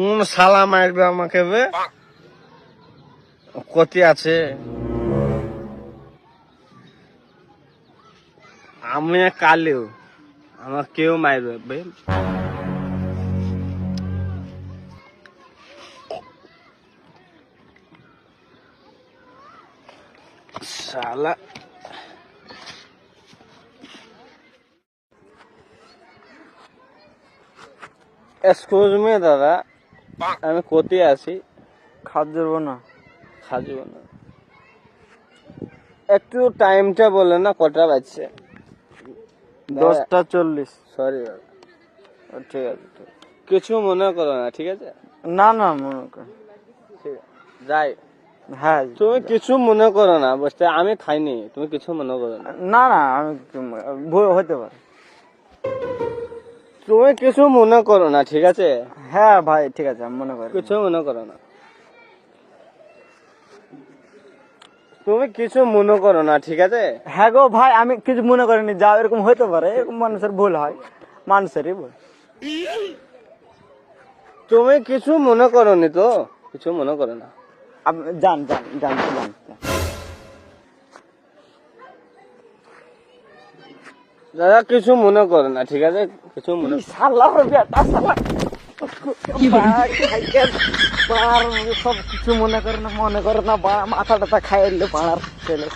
কোন শালা মারবে আমাকে বে? কতি আছে আমি কালেও আমার কেউ মারবে বে? শালা এক্সকিউজ মি দাদা, আমি কোথায় আছি? খাদ্য না খাজব না, একটু টাইমটা বলেন না কটা বাজছে? 10:40। সরি দাদা, ঠিক আছে, ঠিক আছে। কিছু মনে করো না, ঠিক আছে? না না মনে কর। ঠিক আছে, যাই। হ্যাঁ তুমি কিছু মনে করো না, বুঝতে? আমি খাইনি, তুমি কিছু মনে করো না। না না আমি ভুল হতে পারে। তুমি কিছু মনে করো না, ঠিক আছে? হ্যাঁ ভাই ঠিক আছে আমি মনে করি। কিছু মনে করো না, তুমি কিছু মনে করো না, ঠিক আছে? হ্যাঁ গো ভাই আমি কিছু মনে করিনি, যা এরকম হতে পারে, এরকম মানুষের ভুল হয়, মানুষেরই ভুল। তুমি কিছু মনে করোনি তো? কিছু মনে করো না। জান জান জান জান। দাদা কিছু মনে করো না, ঠিক আছে? কিছু মনে শালা বেটা শালা সব কিছু মনে করে না, মাথা টাথা খাইলে পাড়ার ছেলে।